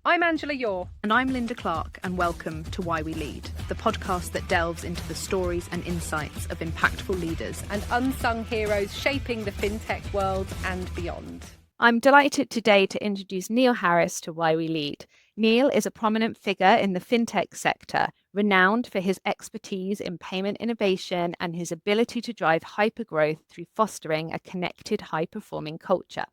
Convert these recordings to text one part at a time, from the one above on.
I'm Angela Yore. And I'm Lynda Clarke, and welcome to Why We Lead, the podcast that delves into the stories and insights of impactful leaders and unsung heroes shaping the fintech world and beyond. I'm delighted today to introduce Neil Harris to Why We Lead. Neil is a prominent figure in the fintech sector, renowned for his expertise in payment innovation and his ability to drive hypergrowth through fostering a connected, high-performing culture.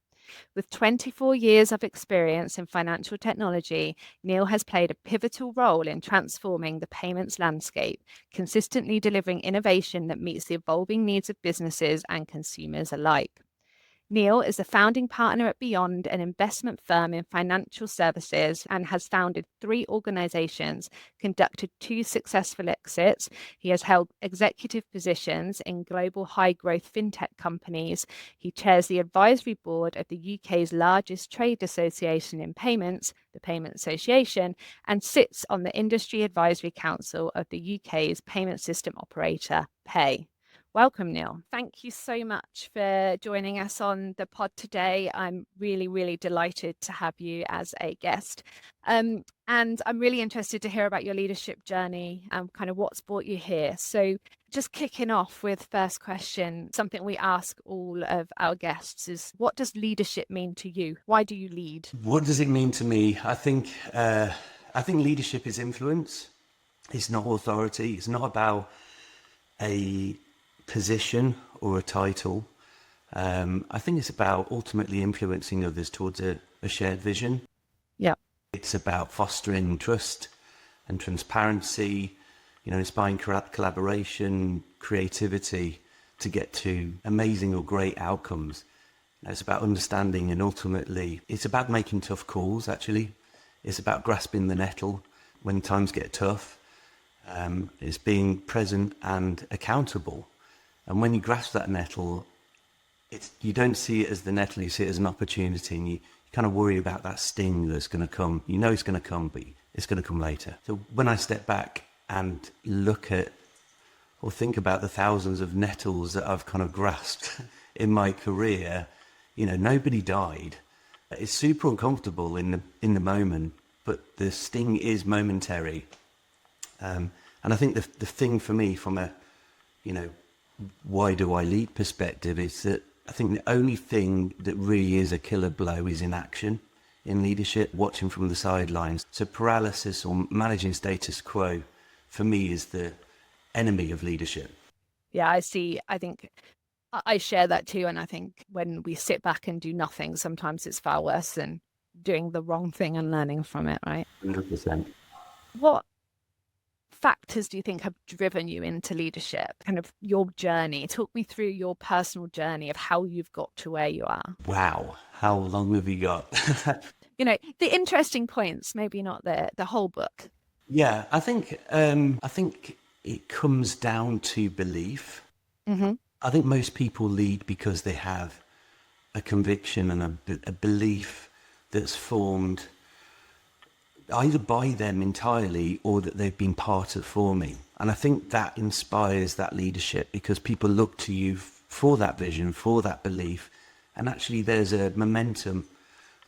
With 24 years of experience in financial technology, Neil has played a pivotal role in transforming the payments landscape, consistently delivering innovation that meets the evolving needs of businesses and consumers alike. Neil is the founding partner at Beyond, an investment firm in financial services, and has founded 3 organizations, conducted 2 successful exits. He has held executive positions in global high-growth fintech companies. He chairs the advisory board of the UK's largest trade association in payments, the Payment Association, and sits on the Industry Advisory Council of the UK's payment system operator, Pay. Welcome, Neil. Thank you so much for joining us on the pod today. I'm really delighted to have you as a guest. And I'm really interested to hear about your leadership journey and kind of what's brought you here. So just kicking off with first question, something we ask all of our guests is, what does leadership mean to you? Why do you lead? What does it mean to me? I think leadership is influence. It's not authority. It's not about a position or a title. I think it's about ultimately influencing others towards a shared vision. Yeah. It's about fostering trust and transparency, inspiring collaboration, creativity to get to amazing or great outcomes. It's about understanding, and ultimately it's about making tough calls. Actually, it's about grasping the nettle when times get tough. It's being present and accountable. And when you grasp that nettle, you don't see it as the nettle, you see it as an opportunity, and you kind of worry about that sting that's going to come. You know it's going to come, but it's going to come later. So when I step back and look at or think about the thousands of nettles that I've kind of grasped in my career, nobody died. It's super uncomfortable in the moment, but the sting is momentary. And I think the thing for me from a, why do I lead perspective is that I think the only thing that really is a killer blow is inaction in leadership, watching from the sidelines. So paralysis or managing status quo for me is the enemy of leadership. Yeah, I see. I think I share that too. And I think when we sit back and do nothing, sometimes it's far worse than doing the wrong thing and learning from it, right? 100%. What factors do you think have driven you into leadership? Kind of your journey. Talk me through your personal journey of how you've got to where you are. Wow. How long have you got? The interesting points, maybe not the whole book. Yeah, I think it comes down to belief. Mm-hmm. I think most people lead because they have a conviction and a belief that's formed either by them entirely or that they've been part of forming. And I think that inspires that leadership because people look to you for that vision, for that belief. And actually there's a momentum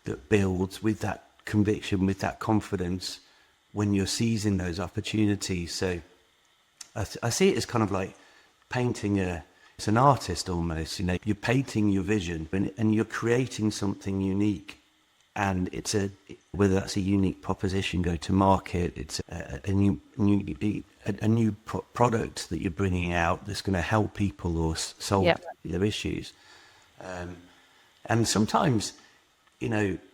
that builds with that conviction, with that confidence when you're seizing those opportunities. So I see it as kind of like painting it's an artist almost, you're painting your vision and you're creating something unique. And whether that's a unique proposition, go to market, it's a new product that you're bringing out that's going to help people or solve their issues. And sometimes,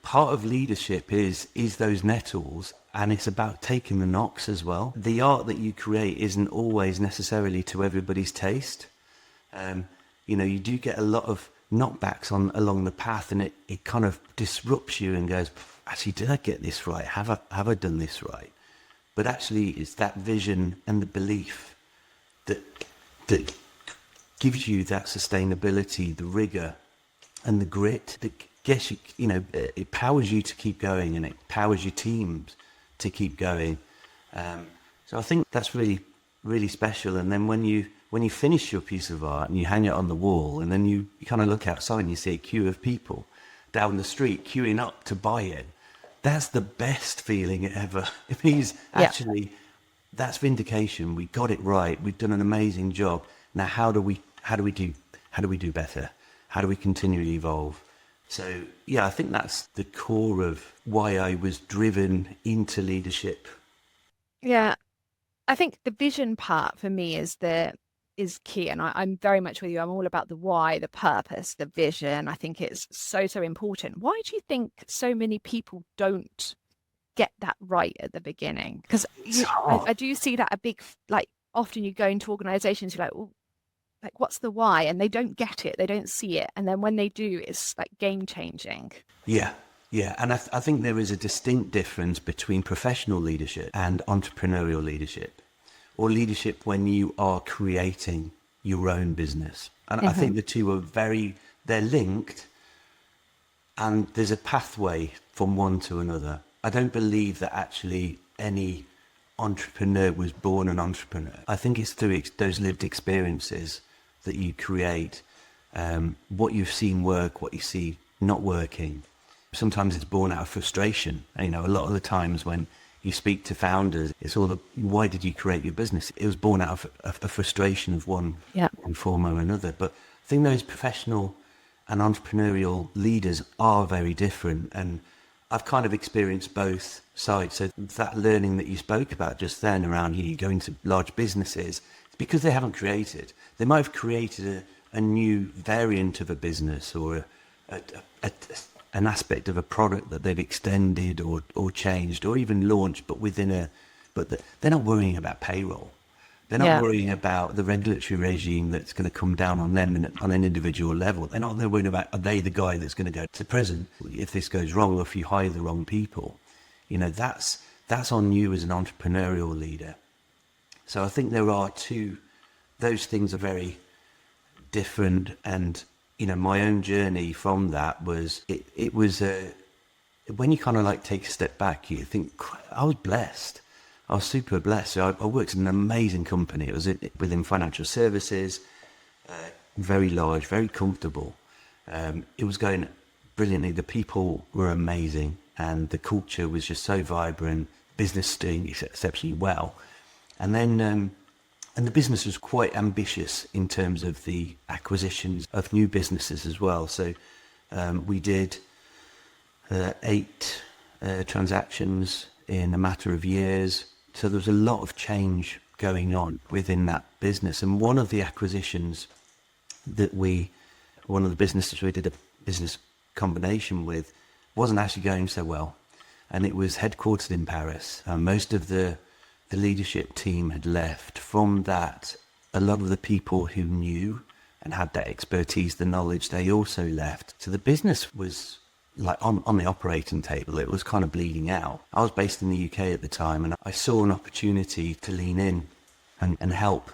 part of leadership is those nettles, and it's about taking the knocks as well. The art that you create isn't always necessarily to everybody's taste. You do get a lot of knockbacks along the path, and it kind of disrupts you and goes, actually, did I get this right? Have I done this right? But actually it's that vision and the belief that gives you that sustainability, the rigor and the grit that gets you, it powers you to keep going, and it powers your teams to keep going. So I think that's really, really special. And then when you finish your piece of art and you hang it on the wall, and then you kind of look outside and you see a queue of people down the street queuing up to buy it, that's the best feeling ever. It means actually that's vindication. We got it right. We've done an amazing job. Now, how do we do better? How do we continually evolve? So, yeah, I think that's the core of why I was driven into leadership. Yeah, I think the vision part for me is key, and I'm very much with you. I'm all about the why, the purpose, the vision. I think it's so important. Why do you think so many people don't get that right at the beginning? Because I do see that a big, like, often you go into organizations, you're like, oh, like, what's the why? And they don't get it, they don't see it, and then when they do, it's like game changing. Yeah, and I think there is a distinct difference between professional leadership and entrepreneurial leadership, or leadership when you are creating your own business. And I think the two are they're linked, and there's a pathway from one to another. I don't believe that actually any entrepreneur was born an entrepreneur. I think it's through those lived experiences that you create what you've seen work, what you see not working. Sometimes it's born out of frustration. You know, a lot of the times when you speak to founders, it's all why did you create your business? It was born out of a frustration of one form or another. But I think those professional and entrepreneurial leaders are very different. And I've kind of experienced both sides. So that learning that you spoke about just then around you going to large businesses, it's because they haven't created. They might have created a new variant of a business or an aspect of a product that they've extended or changed or even launched, but they're not worrying about payroll. They're not worrying about the regulatory regime that's going to come down on them on an individual level. They're worrying about, are they the guy that's going to go to prison if this goes wrong or if you hire the wrong people? You know, that's on you as an entrepreneurial leader. So I think there are those things are very different. And, you know, my own journey from that was, it was when you kind of like take a step back, you think, I was blessed. I was super blessed. So I worked in an amazing company. It was within financial services, very large, very comfortable. It was going brilliantly. The people were amazing and the culture was just so vibrant, business doing exceptionally well. And then, and the business was quite ambitious in terms of the acquisitions of new businesses as well. So we did 8 transactions in a matter of years. So there was a lot of change going on within that business. And one of the acquisitions one of the businesses we did a business combination with wasn't actually going so well. And it was headquartered in Paris. Most of the leadership team had left. From that, a lot of the people who knew and had that expertise, the knowledge, they also left. So the business was like on the operating table. It was kind of bleeding out. I was based in the UK at the time, and I saw an opportunity to lean in and help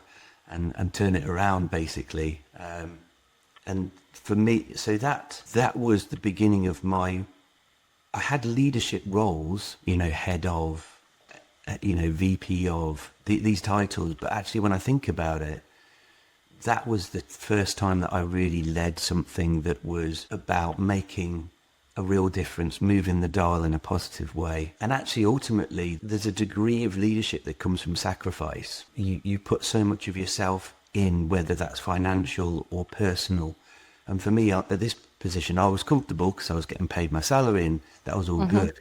and turn it around, basically. And for me, so that was the beginning of I had leadership roles, you know, head of, you know, VP of these titles. But actually, when I think about it, that was the first time that I really led something that was about making a real difference, moving the dial in a positive way. And actually, ultimately, there's a degree of leadership that comes from sacrifice. You put so much of yourself in, whether that's financial or personal. And for me, at this position, I was comfortable because I was getting paid my salary and that was all good.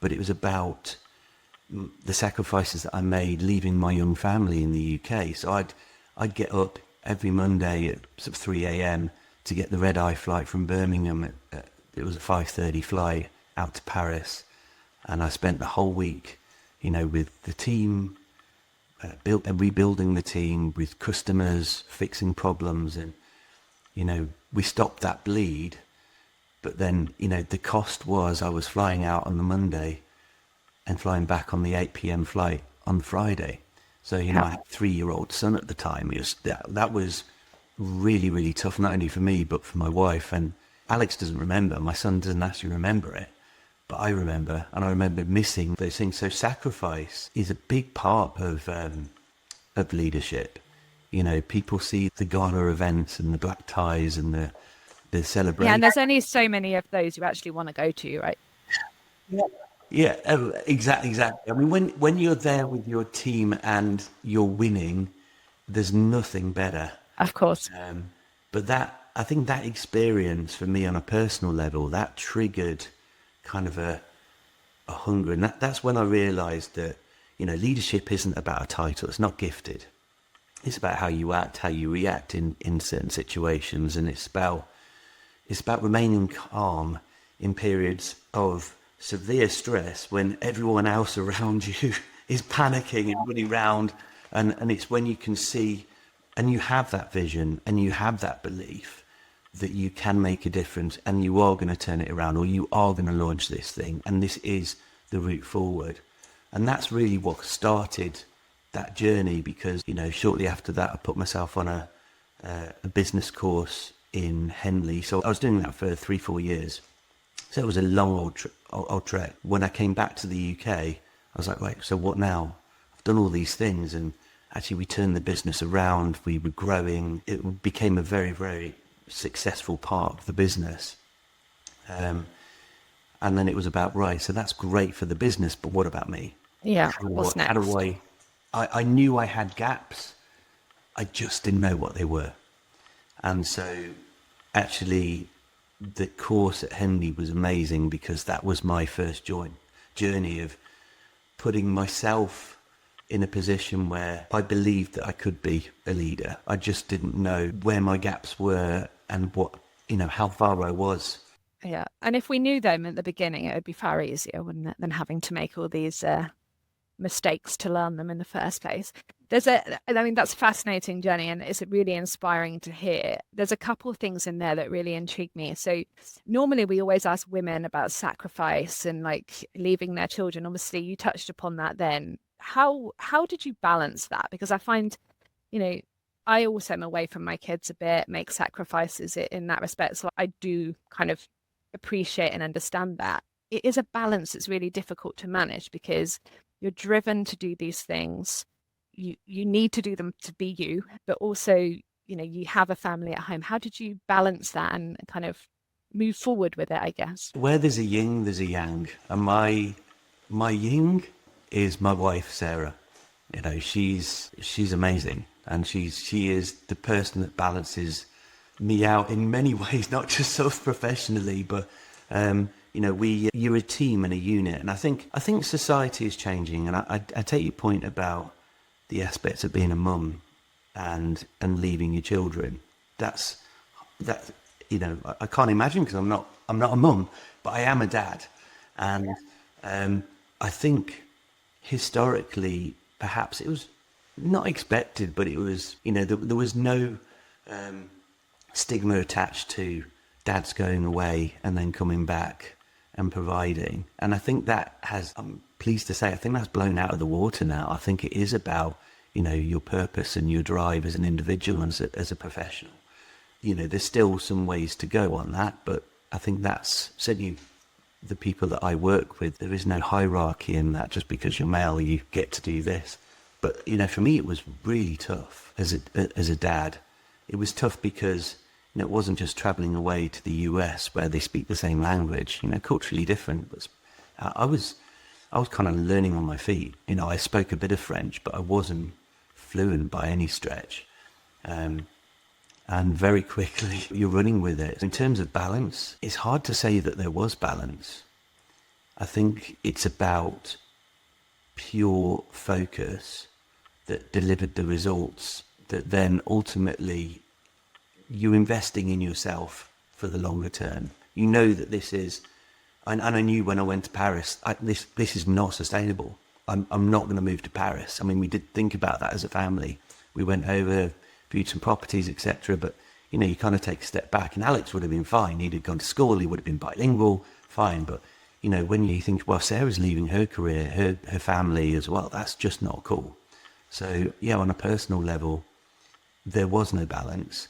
But it was about the sacrifices that I made leaving my young family in the UK. So I'd get up every Monday at sort of 3 a.m. to get the red-eye flight from Birmingham. It was a 5:30 flight out to Paris, and I spent the whole week, you know, with the team, rebuilding the team, with customers, fixing problems, and, you know, we stopped that bleed. But then, you know, the cost was I was flying out on the Monday and flying back on the 8 p.m. flight on Friday. So, you know, I had a 3-year-old son at the time. That was really, really tough, not only for me, but for my wife. And Alex doesn't remember. My son doesn't actually remember it, but I remember, and I remember missing those things. So sacrifice is a big part of leadership. You know, people see the gala events and the black ties and the celebration. Yeah, and there's only so many of those you actually want to go to, right? Yeah, Yeah, exactly. I mean, when you're there with your team and you're winning, there's nothing better. Of course. But that, I think that experience for me on a personal level, that triggered kind of a hunger. And that's when I realized that, leadership isn't about a title. It's not gifted. It's about how you act, how you react in certain situations. And it's about remaining calm in periods of severe stress when everyone else around you is panicking and running around. And it's when you can see and you have that vision and you have that belief that you can make a difference and you are going to turn it around, or you are going to launch this thing, and this is the route forward. And that's really what started that journey, because shortly after that I put myself on a business course in Henley. So I was doing that for 3-4 years. So it was a long old trek. When I came back to the UK, I was like, right, so what now? I've done all these things, and actually we turned the business around. We were growing. It became a very, very successful part of the business. And then it was about, right, so that's great for the business, but what about me? Yeah. What's How next? do I knew I had gaps. I just didn't know what they were. And so actually the course at Henley was amazing, because that was my first journey of putting myself in a position where I believed that I could be a leader. I just didn't know where my gaps were and how far I was. Yeah. And if we knew them at the beginning, it would be far easier, wouldn't it, than having to make all these mistakes to learn them in the first place. I mean, that's a fascinating journey, and it's really inspiring to hear. There's a couple of things in there that really intrigue me. So normally we always ask women about sacrifice and like leaving their children. Obviously you touched upon that then. How did you balance that? Because I find, you know, I also am away from my kids a bit, make sacrifices in that respect. So I do kind of appreciate and understand that. It is a balance that's really difficult to manage, because you're driven to do these things. You need to do them to be you, but also, you have a family at home. How did you balance that and kind of move forward with it, I guess? Where there's a yin, there's a yang. And my yin is my wife, Sarah. She's amazing. And she is the person that balances me out in many ways, not just sort of professionally, but you're a team and a unit. And I think society is changing. And I take your point about the aspects of being a mum and leaving your children. That I can't imagine, because I'm not a mum, but I am a dad. And I think historically, perhaps it was not expected, but it was, there was no stigma attached to dads going away and then coming back and providing. And I think that I'm pleased to say, I think that's blown out of the water now. I think it is about, your purpose and your drive as an individual and as a professional. There's still some ways to go on that, but I think that's certainly the people that I work with. There is no hierarchy in that. Just because you're male, you get to do this. But, for me, it was really tough as a dad. It was tough because, it wasn't just traveling away to the US where they speak the same language, culturally different. But I was kind of learning on my feet. I spoke a bit of French, but I wasn't fluent by any stretch. And very quickly you're running with it. In terms of balance, it's hard to say that there was balance. I think it's about pure focus that delivered the results, that then ultimately you're investing in yourself for the longer term. You know that this is, and I knew when I went to Paris, this is not sustainable. I'm not going to move to Paris. I mean, we did think about that as a family. We went over, viewed some properties, etc. But, you kind of take a step back. And Alex would have been fine. He'd have gone to school. He would have been bilingual, fine. But, when you think, well, Sarah's leaving her career, her family as well, that's just not cool. So, yeah, on a personal level, there was no balance.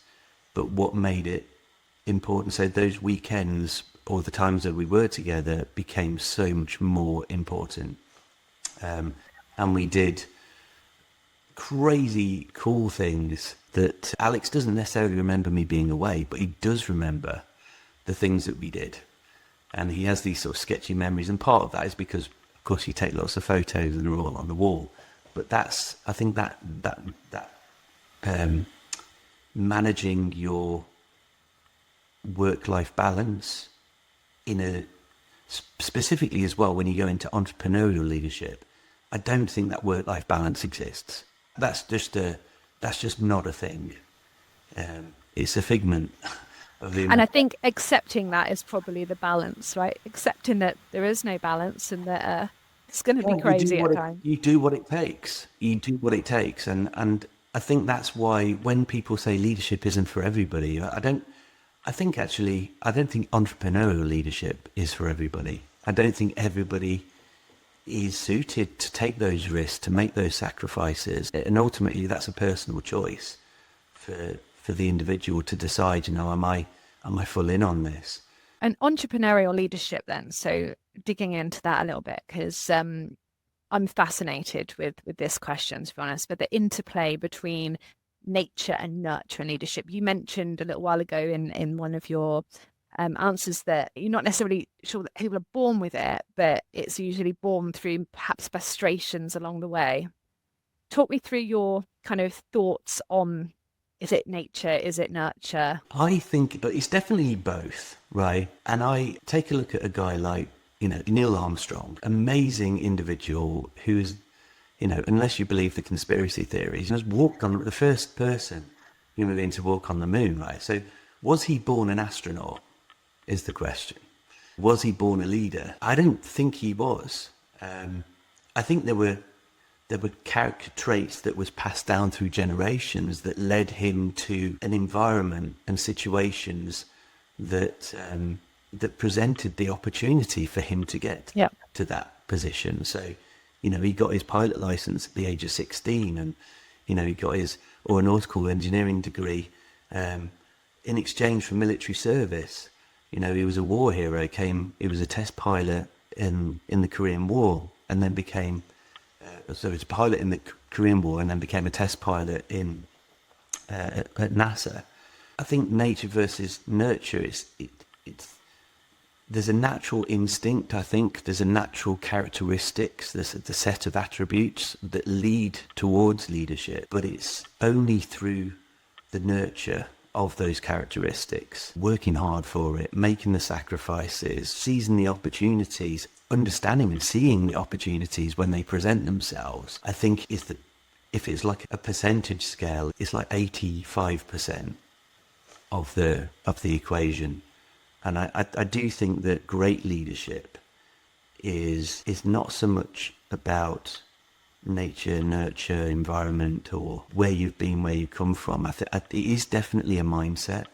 But what made it important, so those weekends or the times that we were together became so much more important. And we did crazy cool things that Alex doesn't necessarily remember me being away, but he does remember the things that we did. and he has these sort of sketchy memories. And part of that is because, of course, you take lots of photos and they're all on the wall. But I think that managing your work-life balance specifically as well when you go into entrepreneurial leadership, I don't think that work-life balance exists. That's just not a thing. It's a figment of the. And I think accepting that is probably the balance, right? Accepting that there is no balance and that it's going to be crazy at times. You do what it takes. You do what it takes, and I think that's why when people say leadership isn't for everybody, I don't think entrepreneurial leadership is for everybody. I don't think everybody is suited to take those risks, to make those sacrifices, and ultimately that's a personal choice for the individual to decide, am I full in on this? And entrepreneurial leadership then, so digging into that a little bit, because I'm fascinated with this question, to be honest, but the interplay between nature and nurture and leadership. You mentioned a little while ago in one of your answers that you're not necessarily sure that people are born with it, but it's usually born through perhaps frustrations along the way. Talk me through your kind of thoughts on, is it nature, is it nurture? I think, but it's definitely both, right? And I take a look at a guy like, Neil Armstrong, amazing individual who's, unless you believe the conspiracy theories, has walked on the first person human being to walk on the moon, right? So was he born an astronaut is the question. Was he born a leader? I don't think he was. I think there were character traits that was passed down through generations that led him to an environment and situations that presented the opportunity for him to get to that position. So, he got his pilot license at the age of 16, and, he got his aeronautical engineering degree in exchange for military service. He was a war hero, he was a test pilot in the Korean War, and then became, so he was a pilot in the Korean War and then became a test pilot at NASA. I think nature versus nurture, there's a natural instinct, I think. There's a natural characteristics, there's the set of attributes that lead towards leadership, but it's only through the nurture of those characteristics, working hard for it, making the sacrifices, seizing the opportunities, understanding and seeing the opportunities when they present themselves. I think is that if it's like a percentage scale, it's like 85% of the equation. And I do think that great leadership is not so much about nature, nurture, environment, or where you've been, where you come from. It is definitely a mindset.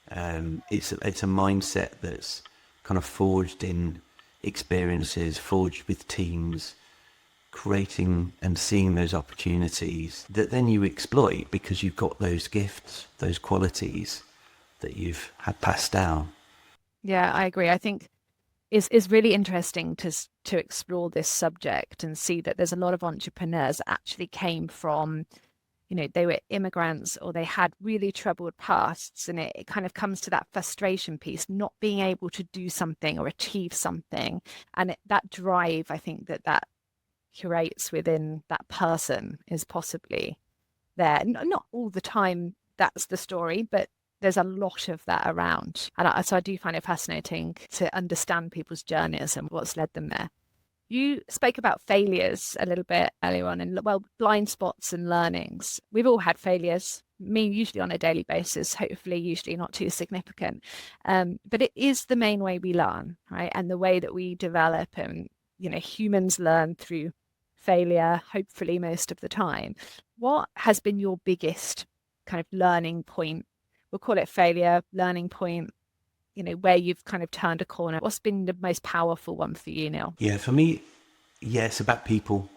It's a mindset that's kind of forged in experiences, forged with teams, creating and seeing those opportunities that then you exploit because you've got those gifts, those qualities that you've had passed down. Yeah, I agree. I think it's really interesting to explore this subject and see that there's a lot of entrepreneurs that actually came from, they were immigrants or they had really troubled pasts, and it kind of comes to that frustration piece, not being able to do something or achieve something. And that drive, I think that curates within that person is possibly there. Not all the time that's the story, but there's a lot of that around. And so I do find it fascinating to understand people's journeys and what's led them there. You spoke about failures a little bit earlier on, and blind spots and learnings. We've all had failures, me usually on a daily basis, hopefully usually not too significant. But it is the main way we learn, right? And the way that we develop, and, humans learn through failure, hopefully most of the time. What has been your biggest kind of learning point? We'll call it failure, learning point, where you've kind of turned a corner. What's been the most powerful one for you, Neil? Yeah, for me, it's about people.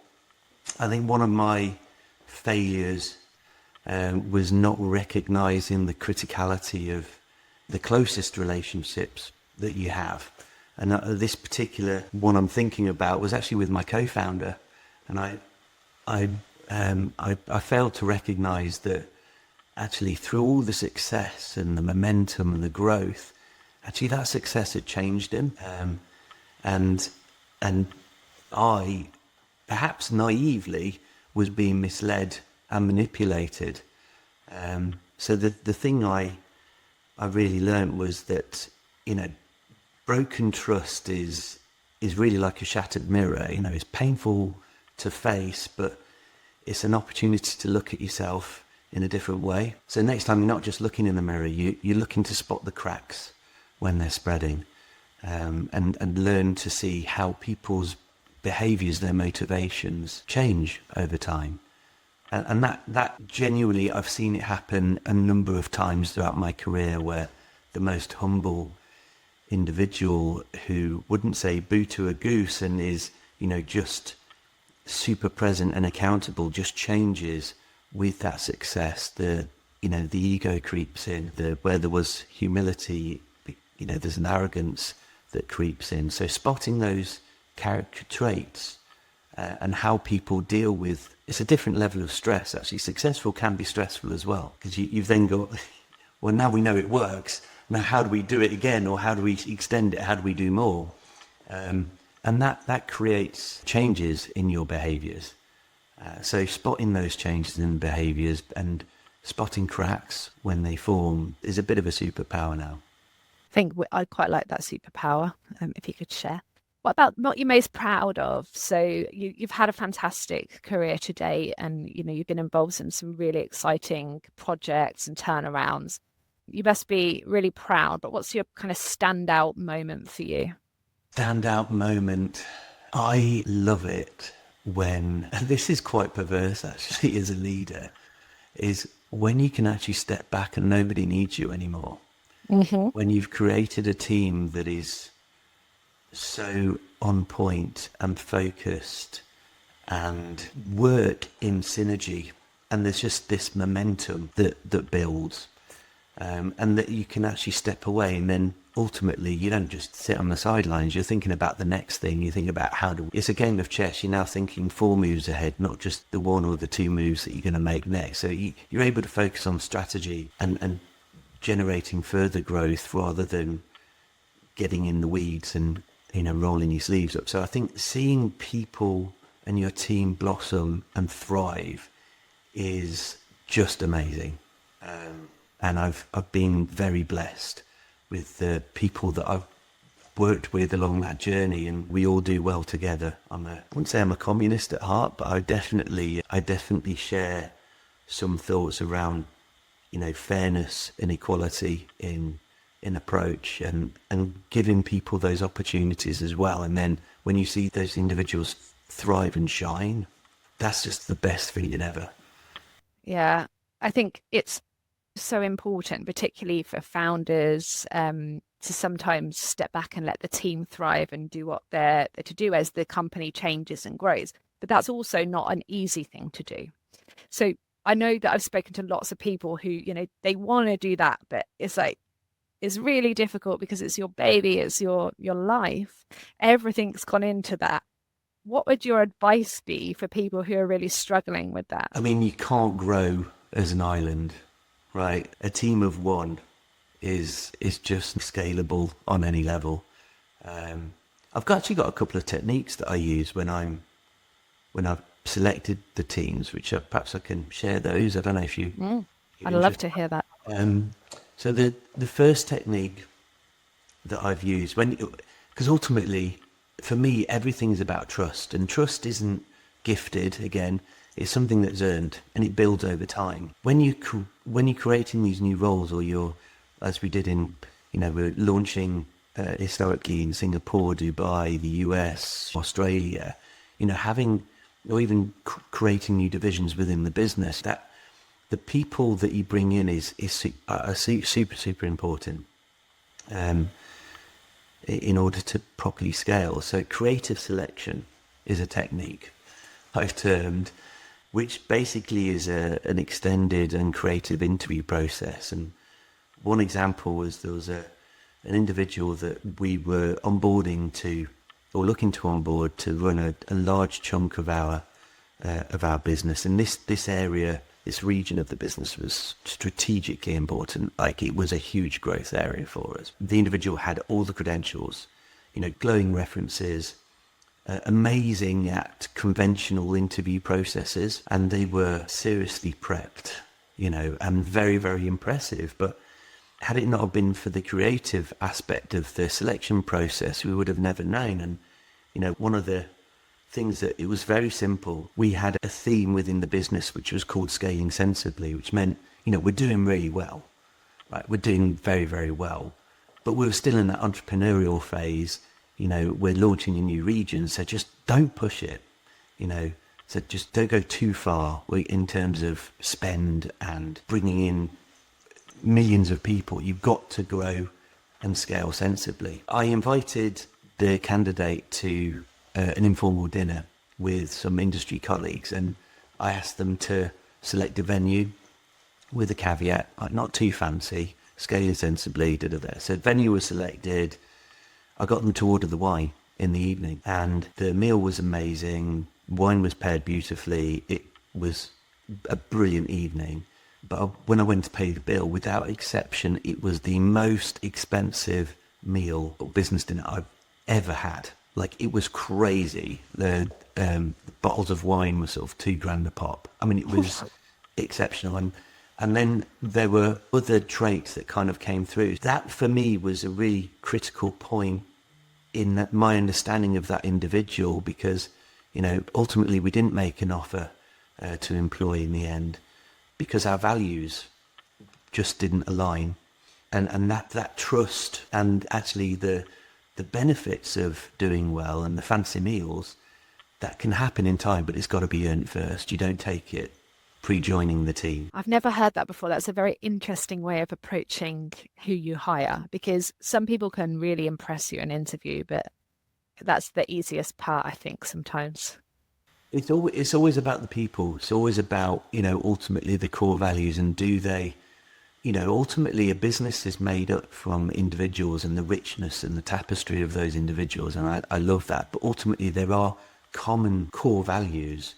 I think one of my failures was not recognizing the criticality of the closest relationships that you have. And this particular one I'm thinking about was actually with my co-founder. And I failed to recognize that actually through all the success and the momentum and the growth actually that success had changed him. And I, perhaps naively, was being misled and manipulated. So the thing I really learned was that, broken trust is really like a shattered mirror. It's painful to face, but it's an opportunity to look at yourself in a different way. So next time you're not just looking in the mirror, you're looking to spot the cracks when they're spreading, and learn to see how people's behaviors, their motivations change over time. And that genuinely, I've seen it happen a number of times throughout my career, where the most humble individual who wouldn't say boo to a goose and is, just super present and accountable, just changes with that success. The ego creeps in. Where there was humility, there's an arrogance that creeps in. So spotting those character traits and how people deal with, it's a different level of stress. Actually, successful can be stressful as well, because you've then got, well, now we know it works. Now, how do we do it again, or how do we extend it? How do we do more? And that creates changes in your behaviours. So spotting those changes in behaviours and spotting cracks when they form is a bit of a superpower now. I think I'd quite like that superpower, if you could share. What about what you're most proud of? So you've had a fantastic career to date, and you've been involved in some really exciting projects and turnarounds. You must be really proud, but what's your kind of standout moment for you? Standout moment. I love it when, and this is quite perverse actually as a leader, is when you can actually step back and nobody needs you anymore. Mm-hmm. When you've created a team that is so on point and focused and work in synergy, and there's just this momentum that builds, and that you can actually step away, and then ultimately you don't just sit on the sidelines, you're thinking about the next thing. You think about it's a game of chess. You're now thinking 4 moves ahead, not just the 1 or the 2 moves that you're going to make next. So you're able to focus on strategy and generating further growth rather than getting in the weeds and rolling your sleeves up. So I think seeing people and your team blossom and thrive is just amazing. And I've been very blessed with the people that I've worked with along that journey, and we all do well together. I wouldn't say I'm a communist at heart, but I definitely share some thoughts around, fairness and equality in approach, and giving people those opportunities as well. And then when you see those individuals thrive and shine, that's just the best feeling ever. Yeah, I think it's so important, particularly for founders, to sometimes step back and let the team thrive and do what they're to do as the company changes and grows. But that's also not an easy thing to do. So I know that I've spoken to lots of people who, they want to do that, but it's really difficult because it's your baby, it's your life. Everything's gone into that. What would your advice be for people who are really struggling with that? I mean, you can't grow as an island, right? A team of 1 is just scalable on any level. I've actually got a couple of techniques that I use when I've selected the teams, which perhaps I can share those. I don't know if you... I'd love to hear that. So the first technique that I've used, because ultimately for me everything is about trust, and trust isn't gifted. Again, it's something that's earned and it builds over time. When you're creating these new roles, or as we did we're launching historically in Singapore, Dubai, the US, Australia, having, or even creating new divisions within the business, that the people that you bring in are super important in order to properly scale. So creative selection is a technique I've termed, which basically is an extended and creative interview process. And one example was there was an individual that we were onboarding to, or looking to onboard to run a large chunk of our business. And this area this region of the business was strategically important. Like, it was a huge growth area for us. The individual had all the credentials, glowing references, amazing at conventional interview processes, and they were seriously prepped, and very, very impressive. But had it not have been for the creative aspect of the selection process, we would have never known. And, one of the things that it was very simple. We had a theme within the business which was called scaling sensibly, which meant, we're doing really well, right? We're doing very, very well, but we were still in that entrepreneurial phase. We're launching a new region, so just don't push it, so just don't go too far in terms of spend and bringing in millions of people. You've got to grow and scale sensibly. I invited the candidate to an informal dinner with some industry colleagues, and I asked them to select a venue with a caveat, like not too fancy, scaling sensibly, So venue was selected. I got them to order the wine in the evening, and the meal was amazing. Wine was paired beautifully. It was a brilliant evening. But when I went to pay the bill, without exception, it was the most expensive meal or business dinner I've ever had. Like, it was crazy. The bottles of wine were sort of $2,000 a pop. I mean, it was exceptional. And then there were other traits that kind of came through. That, for me, was a really critical point in my understanding of that individual, because, ultimately we didn't make an offer to employ in the end because our values just didn't align. And that trust, and actually the benefits of doing well and the fancy meals, that can happen in time, but it's got to be earned first. You don't take it pre-joining the team. I've never heard that before. That's a very interesting way of approaching who you hire, because some people can really impress you in an interview, but that's the easiest part, I think, sometimes. It's always about the people. It's always about, ultimately the core values, and do they, ultimately a business is made up from individuals and the richness and the tapestry of those individuals. And I love that. But ultimately there are common core values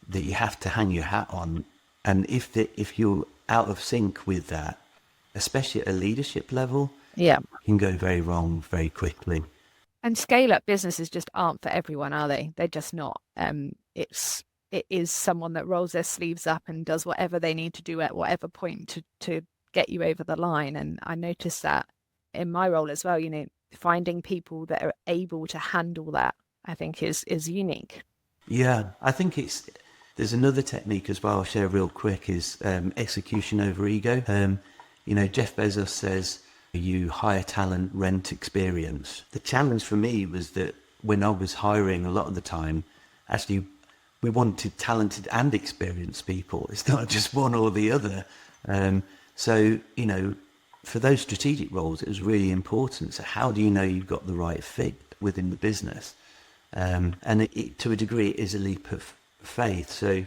that you have to hang your hat on. And if you're out of sync with that, especially at a leadership level, Yeah. it can go very wrong very quickly. And scale up businesses just aren't for everyone, are they? They're just not. It is someone that rolls their sleeves up and does whatever they need to do at whatever point to get you over the line. And I noticed that in my role as well, finding people that are able to handle that, I think is unique. Yeah, I think there's another technique as well I'll share real quick, is execution over ego. Jeff Bezos says, you hire talent, rent experience. The challenge for me was that when I was hiring, a lot of the time, actually, we wanted talented and experienced people. It's not just one or the other. So, for those strategic roles, it was really important. So how do you know you've got the right fit within the business? And it, to a degree, it is a leap of faith. So,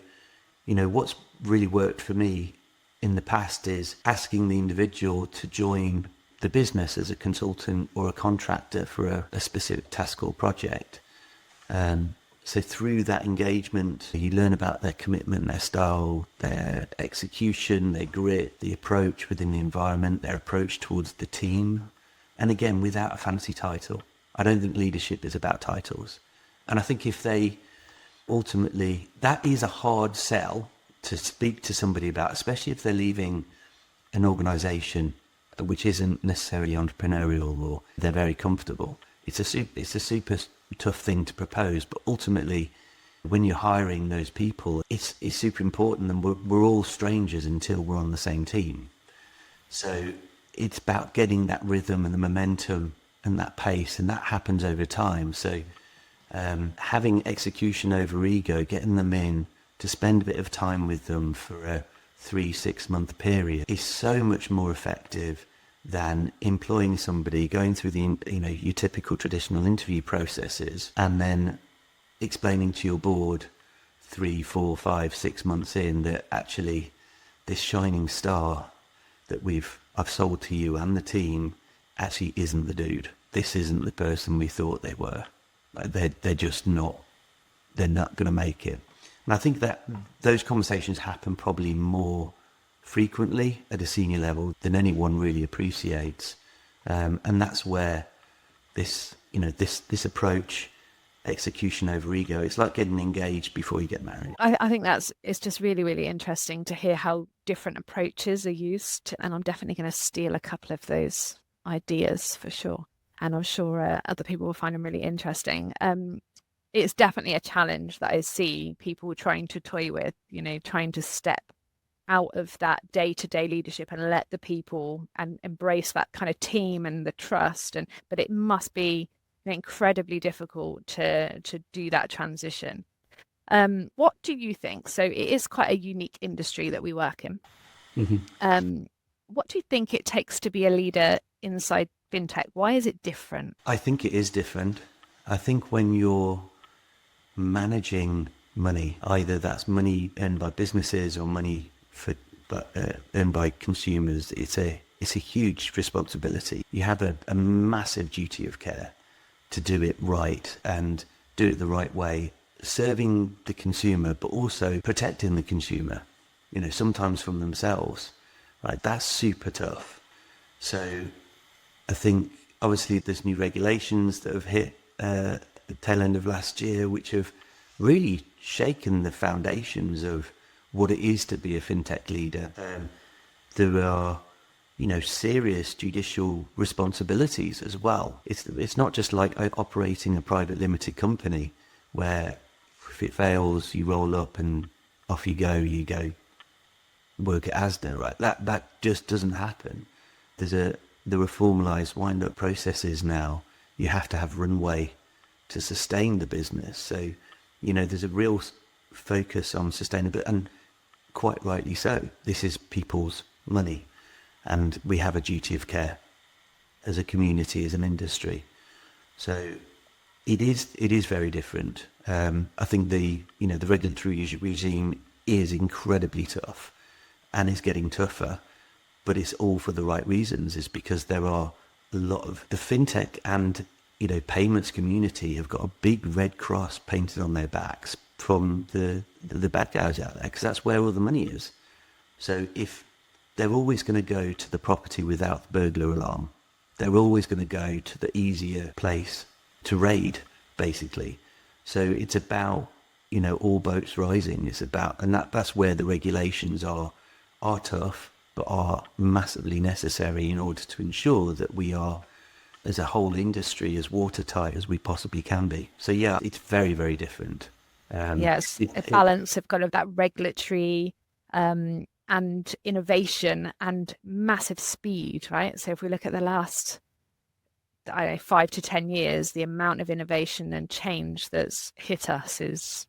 what's really worked for me in the past is asking the individual to join the business as a consultant or a contractor for a specific task or project. So through that engagement, you learn about their commitment, their style, their execution, their grit, the approach within the environment, their approach towards the team. And again, without a fancy title. I don't think leadership is about titles. And I think if they ultimately, that is a hard sell to speak to somebody about, especially if they're leaving an organization which isn't necessarily entrepreneurial or they're very comfortable. It's a super tough thing to propose, but ultimately when you're hiring those people, it's super important, and we're all strangers until we're on the same team. So it's about getting that rhythm and the momentum and that pace, and that happens over time. So having execution over ego, getting them in to spend a bit of time with them for a 3-6 month period is so much more effective than employing somebody, going through the your typical traditional interview processes, and then explaining to your board 3, 4, 5, 6 months in that actually this shining star that I've sold to you and the team actually isn't the dude. This isn't the person we thought they were. Like they're just not. They're not going to make it. And I think that those conversations happen probably more frequently at a senior level than anyone really appreciates. And that's where this approach, execution over ego, it's like getting engaged before you get married. I think it's just really, really interesting to hear how different approaches are used. And I'm definitely going to steal a couple of those ideas for sure. And I'm sure other people will find them really interesting. It's definitely a challenge that I see people trying to toy with, trying to step out of that day-to-day leadership and let the people and embrace that kind of team and the trust. But it must be incredibly difficult to do that transition. What do you think? So it is quite a unique industry that we work in. Mm-hmm. What do you think it takes to be a leader inside fintech? Why is it different? I think it is different. I think when you're managing money, either that's money earned by businesses or money earned by consumers, it's a huge responsibility. You have a massive duty of care to do it right and do it the right way, serving the consumer, but also protecting the consumer, sometimes from themselves, right? That's super tough. So I think obviously there's new regulations that have hit the tail end of last year, which have really shaken the foundations of what it is to be a fintech leader. There are, serious judicial responsibilities as well. It's not just like operating a private limited company where if it fails, you roll up and off you go work at ASDA, right? That just doesn't happen. There are formalized wind-up processes now. You have to have runway to sustain the business. So, there's a real focus on sustainability, and quite rightly so. This is people's money, and we have a duty of care as a community, as an industry. So it is very different. I think the regulatory regime is incredibly tough and is getting tougher, but it's all for the right reasons. It's because there are a lot of the fintech and payments community have got a big red cross painted on their backs from the bad guys out there, because that's where all the money is. So if they're always going to go to the property without the burglar alarm, they're always going to go to the easier place to raid, basically. So it's about all boats rising. It's about, and that's where the regulations are tough, but are massively necessary in order to ensure that we are, as a whole industry, as watertight as we possibly can be. So yeah, it's very, very different. Yes, a balance of kind of that regulatory and innovation and massive speed, right? So if we look at the last, 5 to 10 years, the amount of innovation and change that's hit us is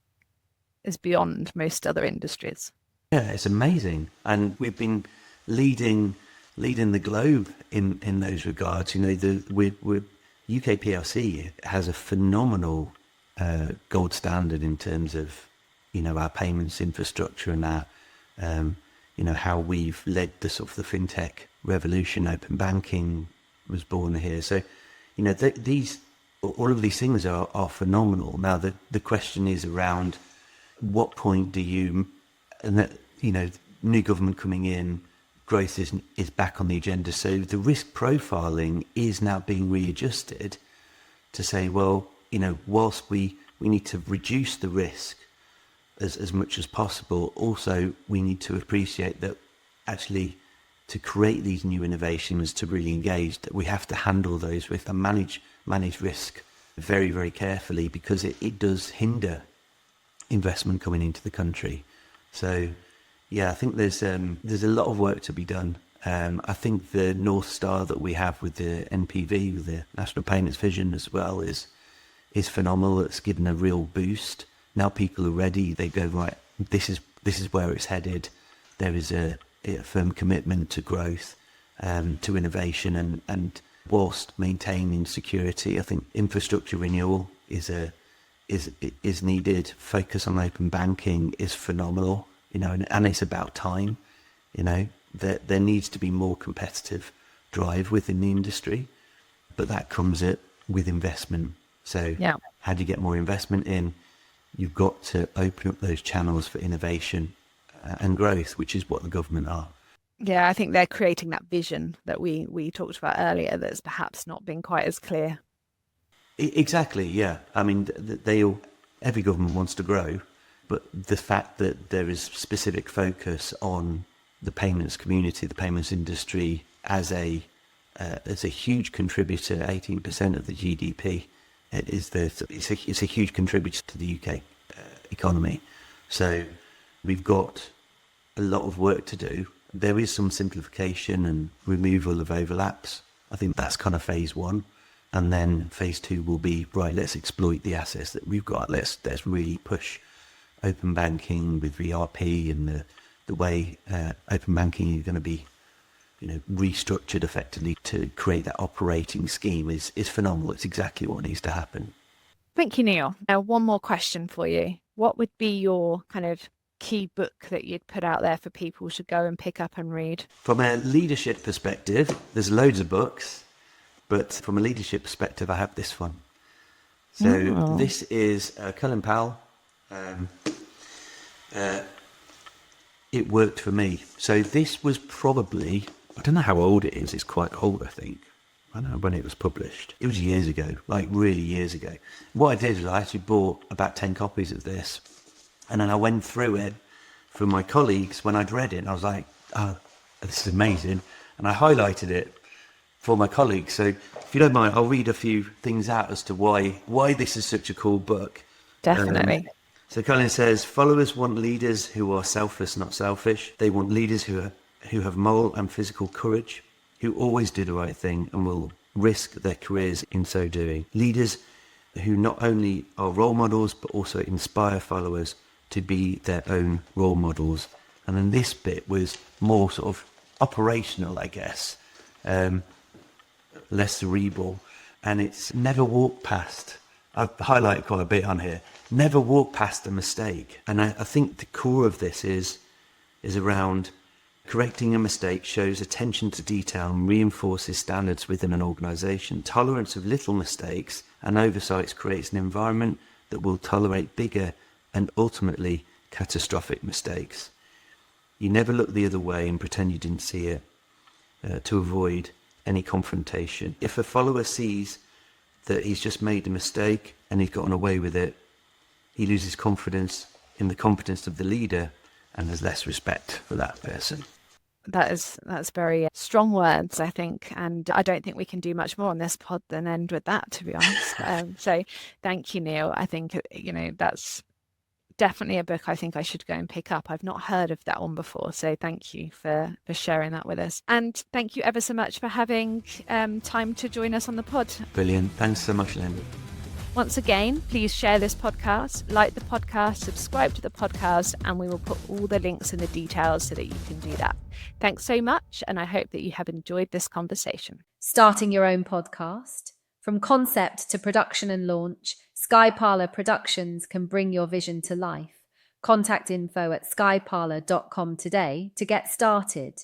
beyond most other industries. Yeah, it's amazing, and we've been leading the globe in those regards. UK PLC has a phenomenal gold standard in terms of our payments infrastructure and our how we've led the sort of the fintech revolution. Open banking was born here, so all of these things are phenomenal. Now the question is around what point do you, and that new government coming in, growth is back on the agenda. So the risk profiling is now being readjusted to say, well, whilst we need to reduce the risk as much as possible, also we need to appreciate that actually to create these new innovations, to really engage, that we have to handle those with and manage risk very, very carefully, because it does hinder investment coming into the country. So yeah, I think there's a lot of work to be done. I think the North Star that we have with the NPV, with the National Payments Vision as well, is phenomenal. It's given a real boost. Now people are ready. They go, right, this is where it's headed. There is a firm commitment to growth, to innovation, and whilst maintaining security, I think infrastructure renewal is needed. Focus on open banking is phenomenal. And it's about time. There needs to be more competitive drive within the industry, but that comes with investment. So yeah, how do you get more investment in? you've got to open up those channels for innovation and growth, which is what the government are. Yeah, I think they're creating that vision that we talked about earlier that's perhaps not been quite as clear. Exactly, yeah. I mean, every government wants to grow, but the fact that there is specific focus on the payments community, the payments industry as a huge contributor, 18% of the GDP, it's a huge contributor to the UK economy. So we've got a lot of work to do. There is some simplification and removal of overlaps. I think that's kind of phase one. And then phase two will be, right, let's exploit the assets that we've got. Let's really push open banking with VRP and the way open banking is going to be, restructured effectively to create that operating scheme is phenomenal. It's exactly what needs to happen. Thank you, Neil. Now, one more question for you. What would be your kind of key book that you'd put out there for people to go and pick up and read? From a leadership perspective, there's loads of books. But from a leadership perspective, I have this one. So This is Colin Powell. It worked for me. So this was probably, I don't know how old it is. It's quite old, I think. I don't know when it was published. It was years ago, like really years ago. What I did was I actually bought about 10 copies of this. And then I went through it for my colleagues when I'd read it. And I was like, oh, this is amazing. And I highlighted it for my colleagues. So if you don't mind, I'll read a few things out as to why this is such a cool book. Definitely. So Colin says, followers want leaders who are selfless, not selfish. They want leaders who have moral and physical courage, who always do the right thing and will risk their careers in so doing. Leaders who not only are role models, but also inspire followers to be their own role models. And then this bit was more sort of operational, I guess. Less cerebral, and it's never walk past. I've highlighted quite a bit on here. Never walk past a mistake. And I think the core of this is around correcting a mistake shows attention to detail and reinforces standards within an organisation. Tolerance of little mistakes and oversights creates an environment that will tolerate bigger and ultimately catastrophic mistakes. You never look the other way and pretend you didn't see it to avoid any confrontation. If a follower sees that he's just made a mistake and he's gotten away with it, he loses confidence in the competence of the leader and has less respect for that person. That's very strong words, I think, and I don't think we can do much more on this pod than end with that, to be honest. So thank you, Neil. I think that's definitely a book I think I should go and pick up. I've not heard of that one before, so thank you for sharing that with us. And thank you ever so much for having time to join us on the pod. Brilliant. Thanks so much, Lynda. Once again, please share this podcast, like the podcast, subscribe to the podcast, and we will put all the links and the details so that you can do that. Thanks so much, and I hope that you have enjoyed this conversation. Starting your own podcast? From concept to production and launch, Sky Parlour Productions can bring your vision to life. Contact info@skyparlour.com today to get started.